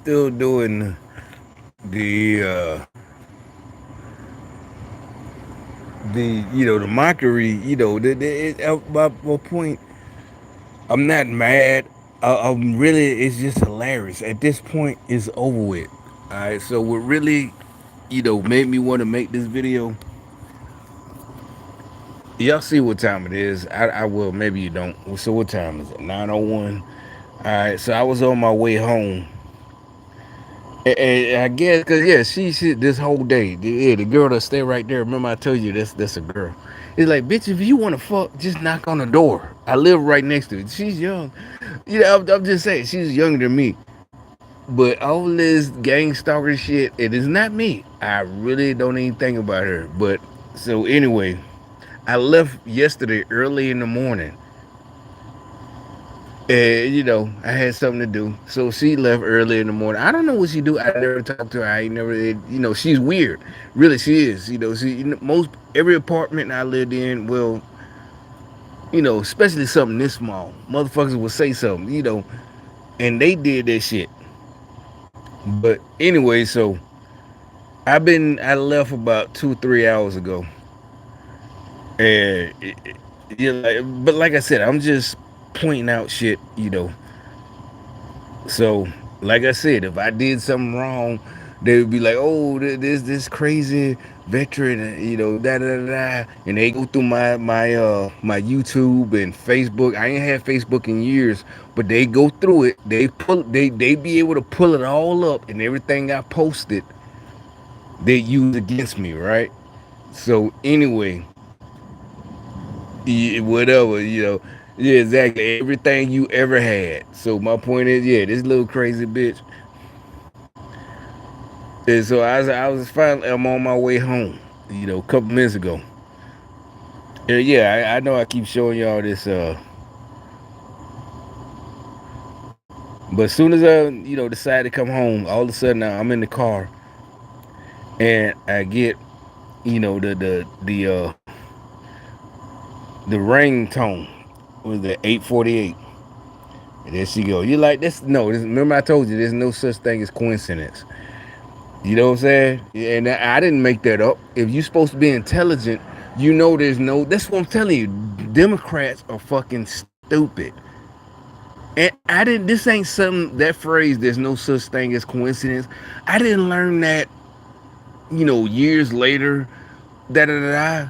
still doing the the mockery. At my point, I'm not mad. I'm really, it's just hilarious. At this point, it's over with. All right. So what really, made me want to make this video. Y'all see what time it is? I will. Maybe you don't. So what time is it? 9:01. All right. So I was on my way home. And I guess, cause yeah, she this whole day, the girl that stay right there. Remember I told you that's a girl. It's like, bitch, if you want to fuck, just knock on the door. I live right next to it. She's young. I'm just saying, she's younger than me. But all this gang stalker shit, it is not me. I really don't even think about her. But so anyway, I left yesterday early in the morning. And I had something to do, so she left early in the morning. I don't know what she do. I never talked to her. I ain't never. She's weird. Really, she is. Most every apartment I lived in, well, especially something this small, motherfuckers will say something, and they did that shit. But anyway, so I left about 2 3 hours ago, and but like I said, I'm just pointing out shit, So, like I said, if I did something wrong, they would be like, "Oh, this crazy veteran, da da da da," and they go through my YouTube and Facebook. I ain't had Facebook in years, but they go through it. They be able to pull it all up, and everything I posted, they use against me, right? So anyway, whatever, yeah, exactly. Everything you ever had. So my point is, yeah, this little crazy bitch. And so I was finally, I'm on my way home, a couple minutes ago. And yeah, I know I keep showing y'all this, but as soon as I, decide to come home, all of a sudden I'm in the car and I get, the ringtone was the 8:48. And there she go. You like this? No, remember I told you there's no such thing as coincidence. You know what I'm saying? And I didn't make that up. If you're supposed to be intelligent, there's no. That's what I'm telling you. Democrats are fucking stupid. And I didn't. This ain't something. That phrase, "There's no such thing as coincidence." I didn't learn that. Years later. Da da da.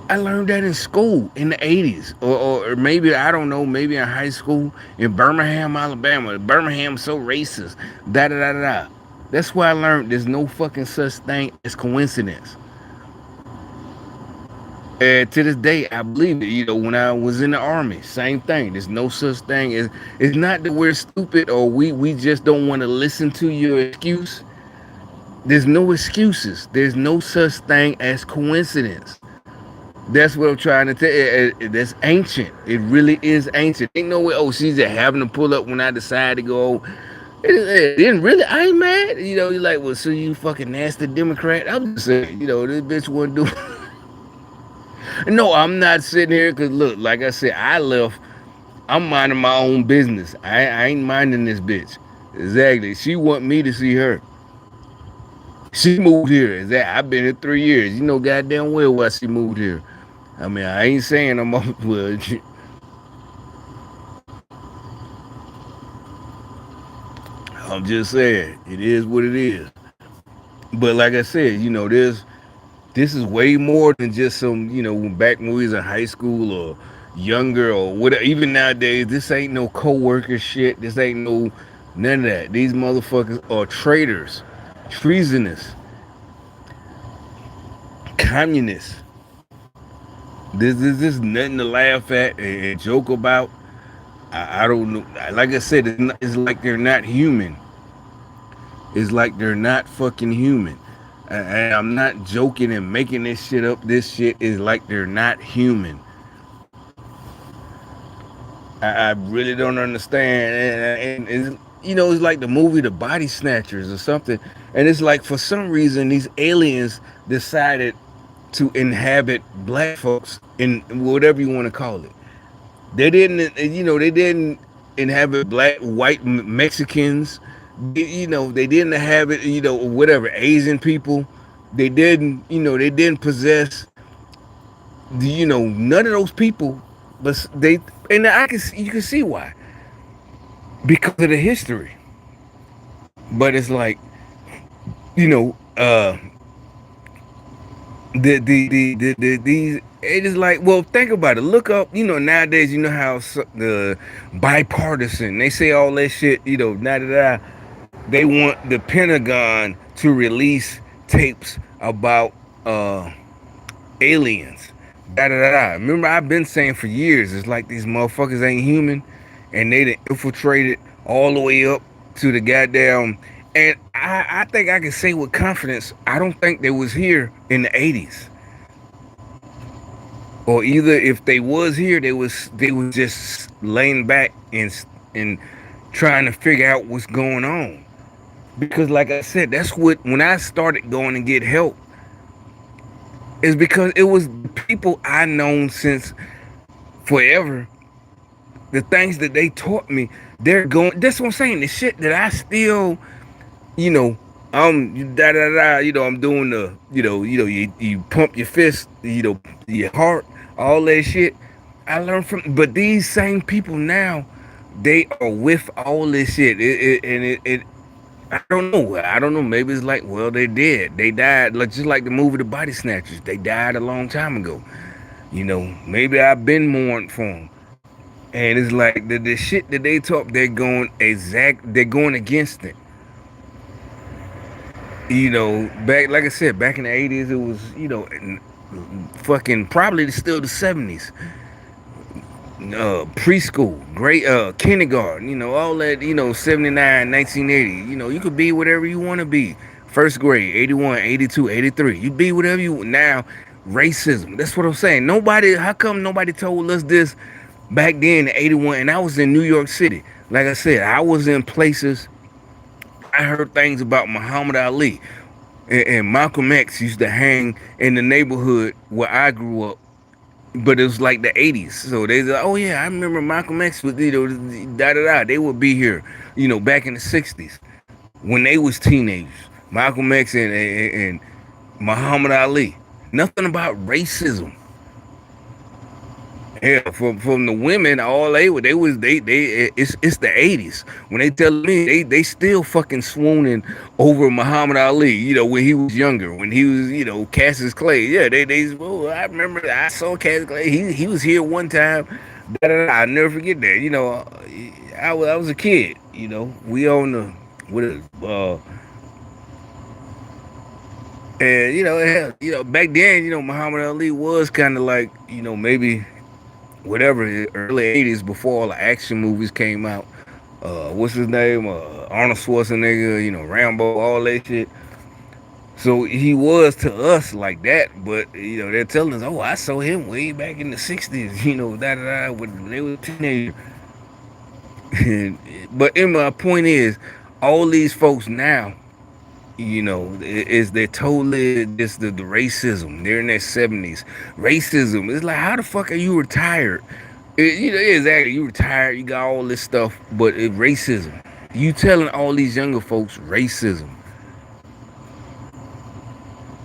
I learned that in school in the 80s, or maybe I don't know. Maybe in high school in Birmingham, Alabama. Birmingham's so racist. Da da da da. That's why I learned there's no fucking such thing as coincidence. And to this day, I believe it. When I was in the army, same thing. There's no such thing as. It's not that we're stupid or we just don't want to listen to your excuse. There's no excuses. There's no such thing as coincidence. That's what I'm trying to tell you. That's ancient. It really is ancient. Ain't no way. Oh, she's just having to pull up when I decide to go. It didn't really. I ain't mad. You're like, well, so you fucking nasty Democrat. I'm just saying, this bitch wouldn't do. No, I'm not sitting here because look, like I said, I left. I'm minding my own business. I ain't minding this bitch. Exactly. She want me to see her. She moved here. I've been here 3 years. Goddamn well why she moved here. I mean, I ain't saying I'm off. Well, I'm just saying it is what it is. But like I said, this is way more than just some, back when we was in high school or younger or whatever. Even nowadays, this ain't no co-worker shit. This ain't no none of that. These motherfuckers are traitors, treasonous, communists. This nothing to laugh at and joke about. I don't know. Like I said, it's like they're not human. It's like they're not fucking human. And I'm not joking and making this shit up. This shit is like they're not human. I really don't understand. And it's, it's like the movie The Body Snatchers or something. And it's like for some reason these aliens decided to inhabit black folks in whatever you want to call it. They didn't. inhabit black, white, Mexicans. They didn't have it. Whatever, Asian people. They didn't. They didn't possess. None of those people. But they and you can see why, because of the history. But it's like you know these it is like, well, think about it. Look up, nowadays, how the bipartisan, they say all that shit, now that they want the Pentagon to release tapes about aliens. Da da da da. Remember, I've been saying for years, it's like these motherfuckers ain't human, and they done infiltrated all the way up to the goddamn. And I think I can say with confidence, I don't think they was here in the '80s, or either if they was here, they was just laying back and trying to figure out what's going on. Because, like I said, that's what when I started going and get help is because it was the people I known since forever. The things that they taught me, they're going. That's what I'm saying. The shit that I still, you know, I'm da da da. I'm doing you pump your fist, your heart, all that shit. I learned from, but these same people now, they are with all this shit. It I don't know. I don't know. Maybe it's like, well, they did. They died, like just like the movie The Body Snatchers. They died a long time ago. Maybe I've been mourned for them. And it's like the shit that they talk, they're going against it. Back, like I said, back in the '80s, it was, fucking probably still the '70s. Preschool, great, kindergarten, all that, 79, 1980. You could be whatever you want to be. First grade, 81, 82, 83. You be whatever you now. Racism. That's what I'm saying. How come nobody told us this back then in '81? And I was in New York City. Like I said, I was in places. I heard things about Muhammad Ali and Malcolm X used to hang in the neighborhood where I grew up, but it was like the '80s. So they like, oh yeah, I remember Malcolm X with da da da. They would be here, back in the '60s when they was teenagers. Malcolm X and Muhammad Ali. Nothing about racism. Yeah, from the women, all they was they it's the '80s when they tell me they still fucking swooning over Muhammad Ali. When he was younger, when he was Cassius Clay. Yeah, they. Oh, I remember I saw Cassius Clay. He was here one time. I never forget that. I was a kid. We on the with and back then Muhammad Ali was kind of like maybe whatever early '80s before all the action movies came out. What's his name? Arnold Schwarzenegger. Rambo, all that shit. So he was to us like that, but they're telling us, oh, I saw him way back in the '60s. Da da da. When they were teenagers. But in my point is, all these folks now, is they're totally just the racism. They're in their '70s. Racism. It's like, how the fuck are you retired? Exactly. You retired. You got all this stuff, but racism. You telling all these younger folks racism.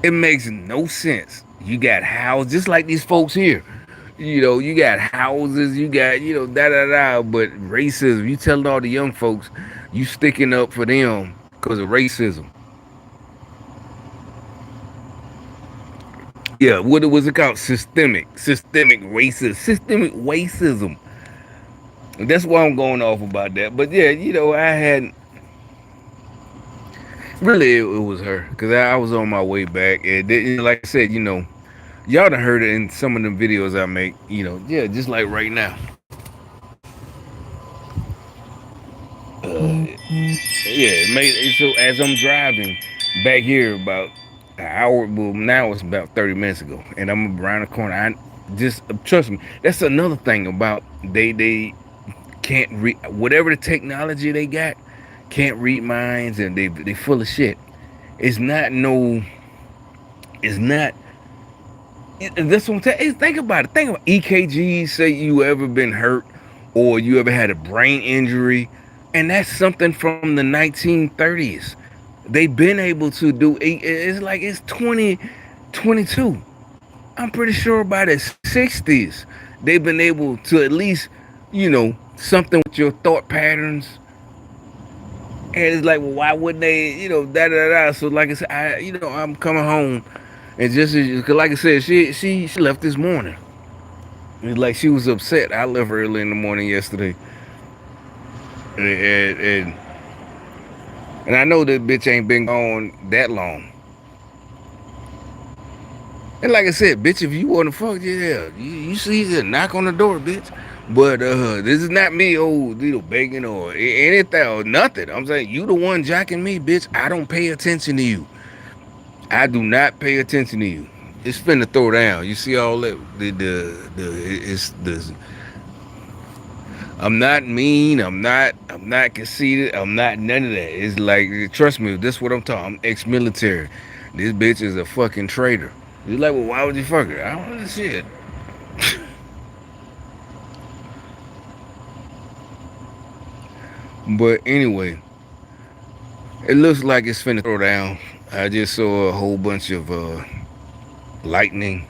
It makes no sense. You got houses just like these folks here. You got houses. You got da da da. But racism. You telling all the young folks you sticking up for them because of racism. Yeah, what was it called? Systemic racism. That's why I'm going off about that. But yeah, I had really it was her because I was on my way back, and like I said, y'all done heard it in some of the videos I make. Yeah, just like right now. Yeah, so as I'm driving back here about an hour, well now it's about 30 minutes ago, and I'm around the corner. I just trust me. That's another thing about they can't read whatever the technology they got, can't read minds, and they full of shit. It's not no. It's not. That's what I'm saying. Think about it. Think about EKGs. Say you ever been hurt or you ever had a brain injury, and that's something from the 1930s. They've been able to do it's like it's 2022. I'm pretty sure by the 60s they've been able to at least, something with your thought patterns. And it's like, well, why wouldn't they, da da da. So like I said, I'm coming home, and cause like I said, she left this morning. It's like she was upset. I left early in the morning yesterday, and and I know that bitch ain't been gone that long. And like I said, bitch, if you want to fuck, yeah, you see, just knock on the door, bitch. But this is not me, begging or anything or nothing. I'm saying you the one jacking me, bitch. I don't pay attention to you. I do not pay attention to you. It's finna throw down. You see all that? It's the. I'm not mean. I'm not conceited. I'm not none of that. It's like, trust me. This is what I'm talking. I'm ex-military. This bitch is a fucking traitor. You're like, well, why would you fuck her? I don't know shit. But anyway, it looks like it's finna throw down. I just saw a whole bunch of lightning.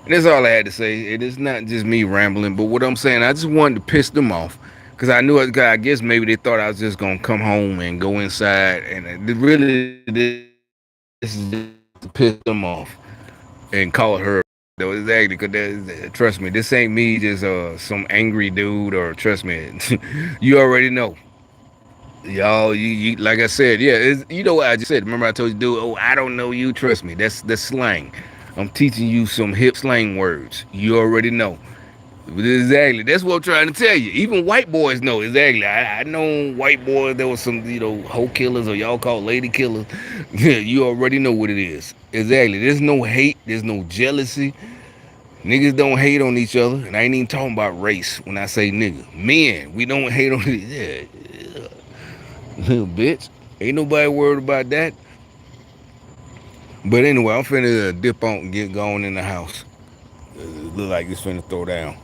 And that's all I had to say. It is not just me rambling, but what I'm saying, I just wanted to piss them off. Because I knew, I guess maybe they thought I was just going to come home and go inside. And really, this is just to piss them off and call her. Though exactly, because trust me, this ain't me just some angry dude, or trust me, you already know. Y'all, you like I said, yeah, you know what I just said. Remember I told you, dude, oh, I don't know you. Trust me, that's slang. I'm teaching you some hip slang words. You already know. Exactly. That's what I'm trying to tell you. Even white boys know exactly. I know white boys. There was some, hoe killers, or y'all call lady killers. You already know what it is. Exactly. There's no hate. There's no jealousy. Niggas don't hate on each other, and I ain't even talking about race when I say nigga. Men, we don't hate on each other. Little bitch. Ain't nobody worried about that. But anyway, I'm finna dip on and get going in the house. It look like it's finna throw down.